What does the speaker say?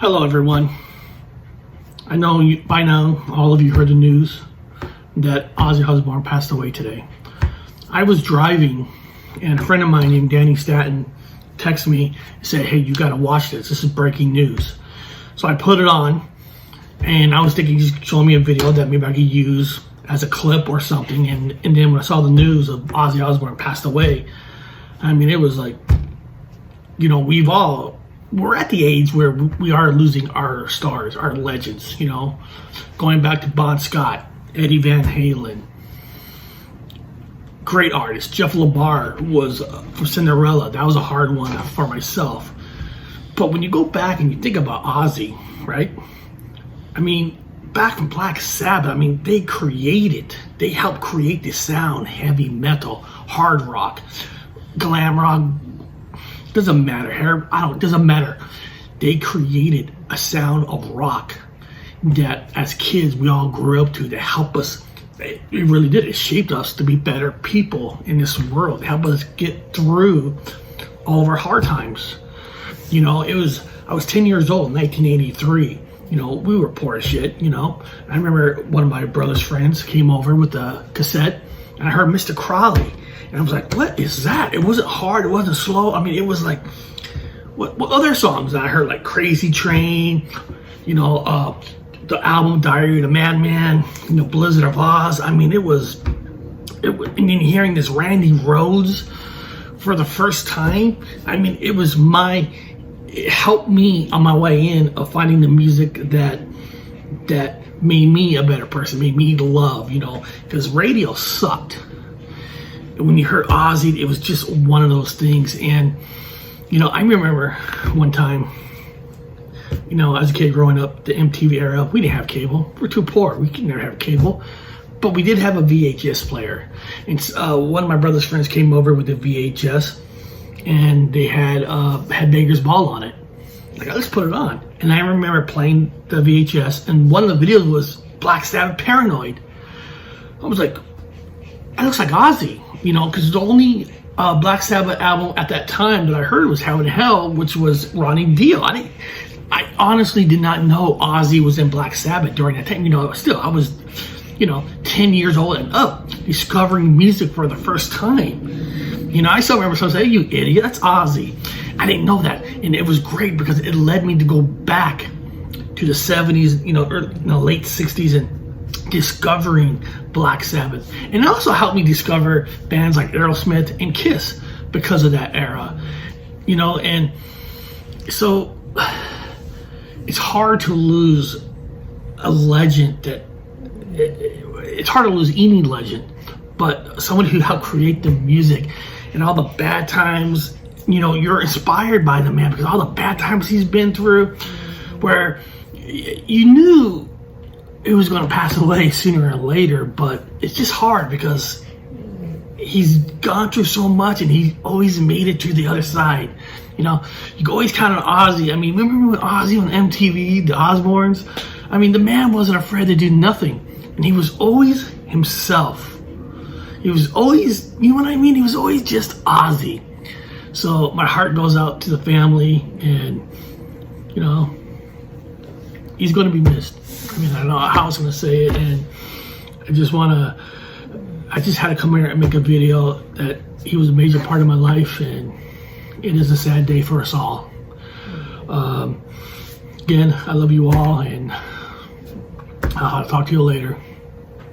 Hello everyone. I know by now all of you heard the news that Ozzy Osbourne passed away today. I was driving and a friend of mine named Danny Statton texted me and said, hey, you gotta watch this. This is breaking news. So I put it on and I was thinking he's showing me a video that maybe I could use as a clip or something. And then when I saw the news of Ozzy Osbourne passed away, I mean, it was like, you know, we're at the age where we are losing our stars, our legends, you know, going back to Bon Scott, Eddie Van Halen, great artists. Jeff LaBar was for Cinderella. That was a hard one for myself. But when you go back and you think about Ozzy, right? I mean, back from Black Sabbath, I mean, they helped create the sound, heavy metal, hard rock, glam rock. Doesn't matter. Doesn't matter. They created a sound of rock that as kids we all grew up to, that helped us. It really did. It shaped us to be better people in this world. It helped us get through all of our hard times. You know, I was 10 years old in 1983. You know, we were poor as shit, you know. I remember one of my brother's friends came over with a cassette and I heard Mr. Crowley. And I was like, what is that? It wasn't hard. It wasn't slow. I mean, it was like, what other songs? And I heard like Crazy Train, you know, the album Diary of the Madman, you know, Blizzard of Ozz. I mean, and then hearing this Randy Rhoads for the first time. I mean, it helped me on my way in of finding the music that made me a better person, made me love, you know, because radio sucked. When you heard Ozzy, it was just one of those things. And, you know, I remember one time, you know, as a kid growing up, the MTV era, we didn't have cable. We're too poor. We could never have cable. But we did have a VHS player. And one of my brother's friends came over with a VHS, and they had Baker's Ball on it. Like, let's put it on. And I remember playing the VHS, and one of the videos was Black Sabbath Paranoid. I was like, that looks like Ozzy. You know, because the only Black Sabbath album at that time that I heard was Heaven and Hell, which was Ronnie Dio. I honestly did not know Ozzy was in Black Sabbath during that time. You know, still, I was, you know, 10 years old and up, discovering music for the first time. You know, I still remember someone saying, hey, you idiot, that's Ozzy. I didn't know that. And it was great because it led me to go back to the 70s, you know, late 60s and discovering Black Sabbath. And it also helped me discover bands like Aerosmith and Kiss because of that era, you know. And so it's hard to lose a legend it's hard to lose any legend, but someone who helped create the music and all the bad times, you know, you're inspired by the man because all the bad times he's been through, where you knew it was going to pass away sooner or later, but it's just hard because he's gone through so much and he always made it to the other side. You know, you can always count on Ozzy. I mean, remember when Ozzy on MTV, the Osbournes? I mean, the man wasn't afraid to do nothing. And he was always himself. He was always, you know what I mean? He was always just Ozzy. So my heart goes out to the family, and, you know, he's going to be missed. I mean, I don't know how I was going to say it, and I just had to come here and make a video that he was a major part of my life, and it is a sad day for us all. Again, I love you all, and I'll talk to you later.